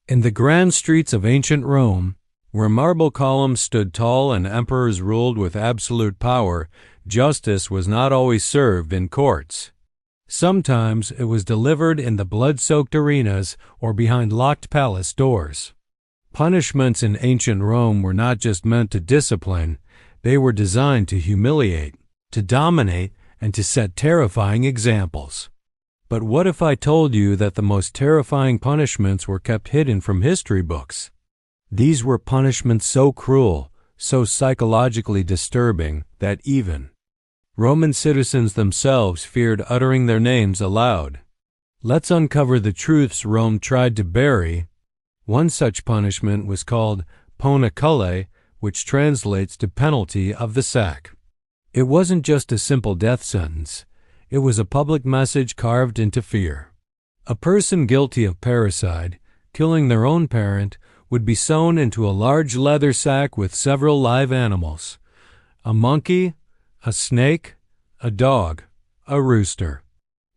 In the grand streets of ancient Rome, where marble columns stood tall and emperors ruled with absolute power, justice was not always served in courts. Sometimes it was delivered in the blood-soaked arenas or behind locked palace doors. Punishments in ancient Rome were not just meant to discipline, they were designed to humiliate, to dominate, and to set terrifying examples. But what if I told you that the most terrifying punishments were kept hidden from history books? These were punishments so cruel, so psychologically disturbing, that even Roman citizens themselves feared uttering their names aloud. Let's uncover the truths Rome tried to bury. One such punishment was called poenicule, which translates to penalty of the sack. It wasn't just a simple death sentence. It was a public message carved into fear. A person guilty of parricide, killing their own parent, would be sewn into a large leather sack with several live animals: a monkey, a snake, a dog, a rooster,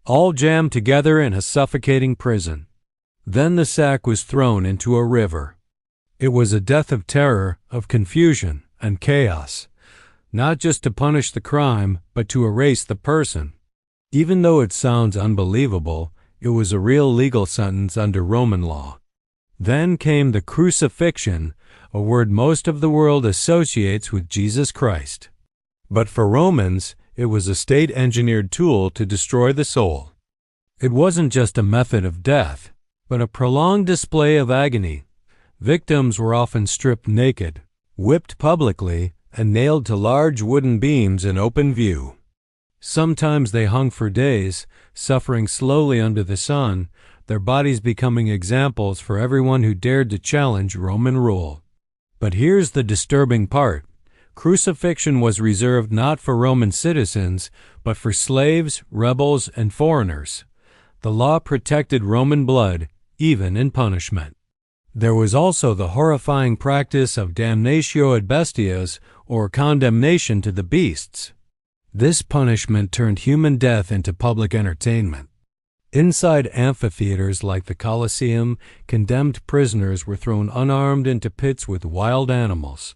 all jammed together in a suffocating prison. Then the sack was thrown into a river. It was a death of terror, of confusion, and chaos, not just to punish the crime, but to erase the person. Even though it sounds unbelievable, it was a real legal sentence under Roman law. Then came the crucifixion, a word most of the world associates with Jesus Christ. But for Romans, it was a state-engineered tool to destroy the soul. It wasn't just a method of death, but a prolonged display of agony. Victims were often stripped naked, whipped publicly, and nailed to large wooden beams in open view. Sometimes they hung for days, suffering slowly under the sun, their bodies becoming examples for everyone who dared to challenge Roman rule. But here's the disturbing part. Crucifixion was reserved not for Roman citizens, but for slaves, rebels, and foreigners. The law protected Roman blood, even in punishment. There was also the horrifying practice of damnatio ad bestias, or condemnation to the beasts. This punishment turned human death into public entertainment. Inside amphitheaters like the Colosseum, condemned prisoners were thrown unarmed into pits with wild animals: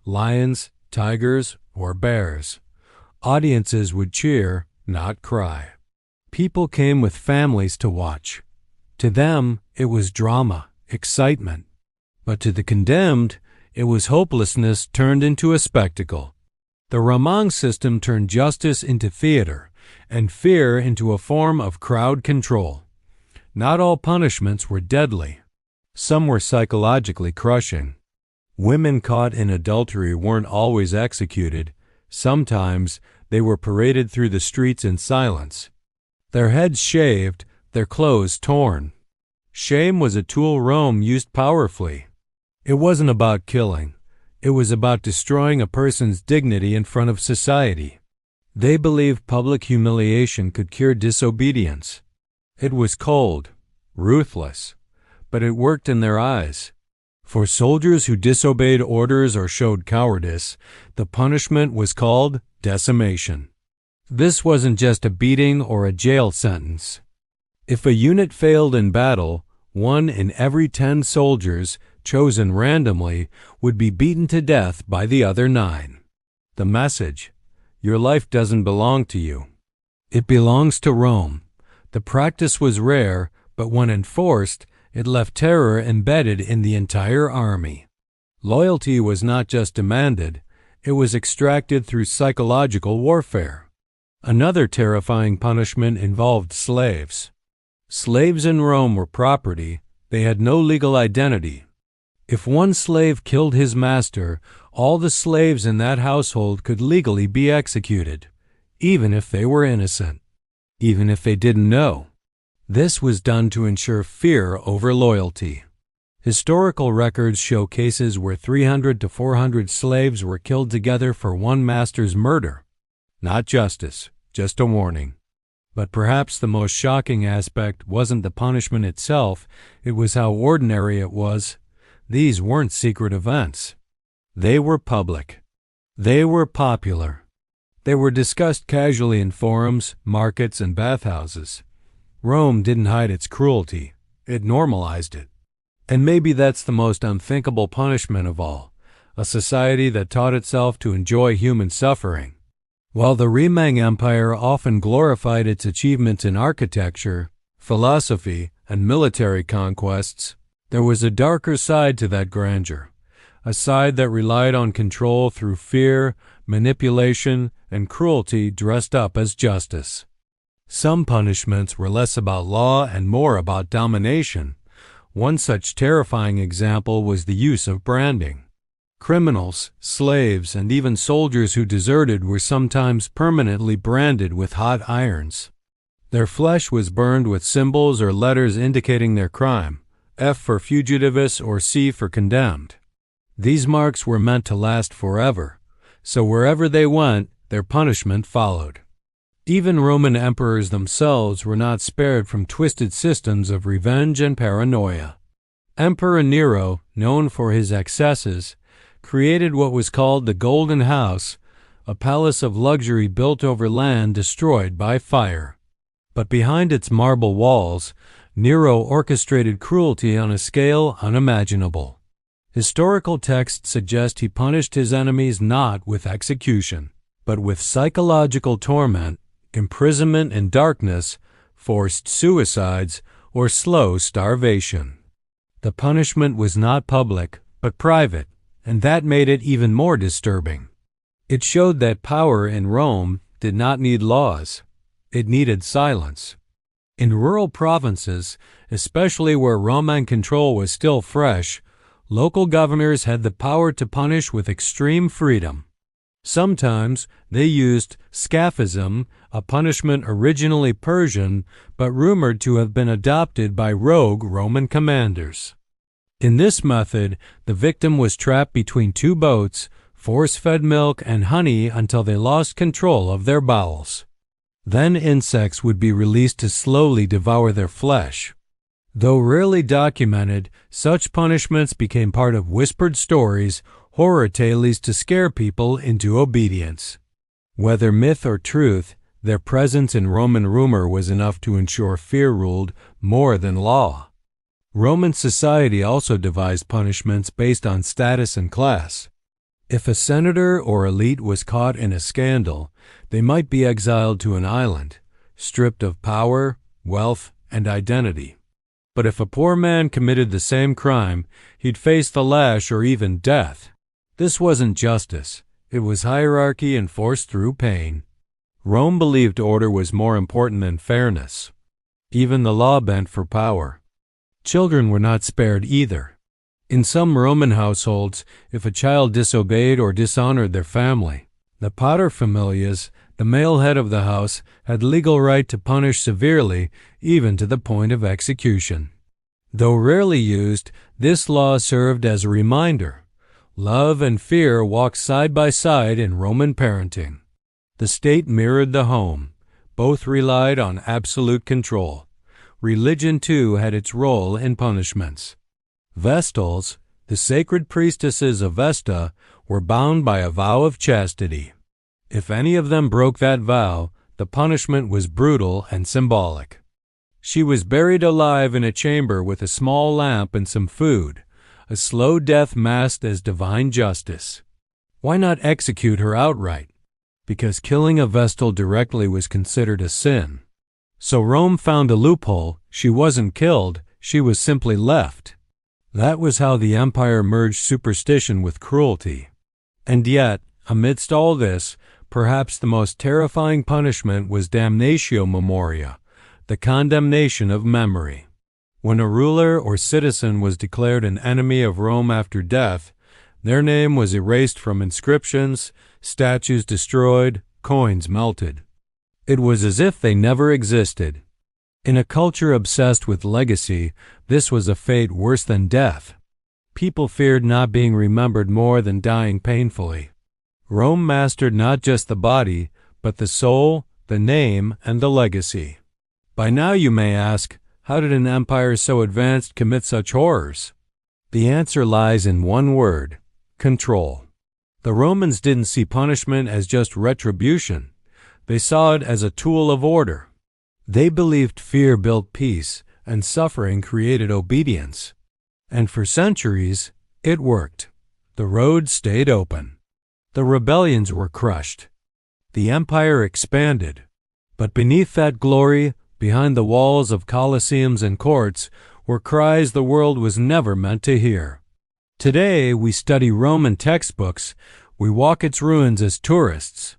lions, tigers, or bears. Audiences would cheer, not cry. People came with families to watch. To them, it was drama, excitement. But to the condemned, it was hopelessness turned into a spectacle. The Roman system turned justice into theater, and fear into a form of crowd control. Not all punishments were deadly. Some were psychologically crushing. Women caught in adultery weren't always executed. Sometimes they were paraded through the streets in silence, their heads shaved, their clothes torn. Shame was a tool Rome used powerfully. It wasn't about killing. It was about destroying a person's dignity in front of society. They believed public humiliation could cure disobedience. It was cold, ruthless, but it worked in their eyes. For soldiers who disobeyed orders or showed cowardice, the punishment was called decimation. This wasn't just a beating or a jail sentence. If a unit failed in battle, 1 in every 10 soldiers, chosen randomly, would be beaten to death by the other 9. The message: your life doesn't belong to you. It belongs to Rome. The practice was rare, but when enforced, it left terror embedded in the entire army. Loyalty was not just demanded, it was extracted through psychological warfare. Another terrifying punishment involved slaves. Slaves in Rome were property. They had no legal identity. If one slave killed his master, all the slaves in that household could legally be executed, even if they were innocent, even if they didn't know. This was done to ensure fear over loyalty. Historical records show cases where 300 to 400 slaves were killed together for one master's murder. Not justice, just a warning. But perhaps the most shocking aspect wasn't the punishment itself, it was how ordinary it was. These weren't secret events. They were public. They were popular. They were discussed casually in forums, markets, and bathhouses. Rome didn't hide its cruelty. It normalized it. And maybe that's the most unthinkable punishment of all, a society that taught itself to enjoy human suffering. While the Remang Empire often glorified its achievements in architecture, philosophy, and military conquests, there was a darker side to that grandeur, a side that relied on control through fear, manipulation, and cruelty dressed up as justice. Some punishments were less about law and more about domination. One such terrifying example was the use of branding. Criminals, slaves, and even soldiers who deserted were sometimes permanently branded with hot irons. Their flesh was burned with symbols or letters indicating their crime, F for fugitivus or C for condemned. These marks were meant to last forever, so wherever they went, their punishment followed. Even Roman emperors themselves were not spared from twisted systems of revenge and paranoia. Emperor Nero, known for his excesses, created what was called the Golden House, a palace of luxury built over land destroyed by fire. But behind its marble walls, Nero orchestrated cruelty on a scale unimaginable. Historical texts suggest he punished his enemies not with execution, but with psychological torment, imprisonment in darkness, forced suicides, or slow starvation. The punishment was not public, but private, and that made it even more disturbing. It showed that power in Rome did not need laws. It needed silence. In rural provinces, especially where Roman control was still fresh, local governors had the power to punish with extreme freedom. Sometimes they used scaphism, a punishment originally Persian but rumored to have been adopted by rogue Roman commanders. In this method, the victim was trapped between two boats, force-fed milk and honey until they lost control of their bowels. Then insects would be released to slowly devour their flesh. Though rarely documented, such punishments became part of whispered stories, horror tales to scare people into obedience. Whether myth or truth, their presence in Roman rumor was enough to ensure fear ruled more than law. Roman society also devised punishments based on status and class. If a senator or elite was caught in a scandal, they might be exiled to an island, stripped of power, wealth, and identity. But if a poor man committed the same crime, he'd face the lash or even death. This wasn't justice. It was hierarchy enforced through pain. Rome believed order was more important than fairness. Even the law bent for power. Children were not spared either. In some Roman households, if a child disobeyed or dishonored their family, the paterfamilias, the male head of the house, had legal right to punish severely, even to the point of execution. Though rarely used, this law served as a reminder. Love and fear walked side by side in Roman parenting. The state mirrored the home. Both relied on absolute control. Religion, too, had its role in punishments. Vestals, the sacred priestesses of Vesta, were bound by a vow of chastity. If any of them broke that vow, the punishment was brutal and symbolic. She was buried alive in a chamber with a small lamp and some food, a slow death masked as divine justice. Why not execute her outright? Because killing a Vestal directly was considered a sin. So Rome found a loophole. She wasn't killed, she was simply left. That was how the empire merged superstition with cruelty. And yet, amidst all this, perhaps the most terrifying punishment was damnatio memoria, the condemnation of memory. When a ruler or citizen was declared an enemy of Rome after death, their name was erased from inscriptions, statues destroyed, coins melted. It was as if they never existed. In a culture obsessed with legacy, this was a fate worse than death. People feared not being remembered more than dying painfully. Rome mastered not just the body, but the soul, the name, and the legacy. By now you may ask, how did an empire so advanced commit such horrors? The answer lies in one word: control. The Romans didn't see punishment as just retribution. They saw it as a tool of order. They believed fear built peace, and suffering created obedience. And for centuries, it worked. The road stayed open. The rebellions were crushed. The empire expanded. But beneath that glory, behind the walls of colosseums and courts, were cries the world was never meant to hear. Today, we study Roman textbooks, we walk its ruins as tourists.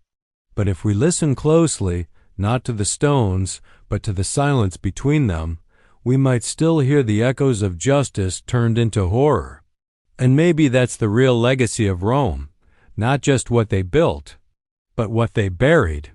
But if we listen closely, not to the stones, but to the silence between them, we might still hear the echoes of justice turned into horror. And maybe that's the real legacy of Rome, not just what they built, but what they buried.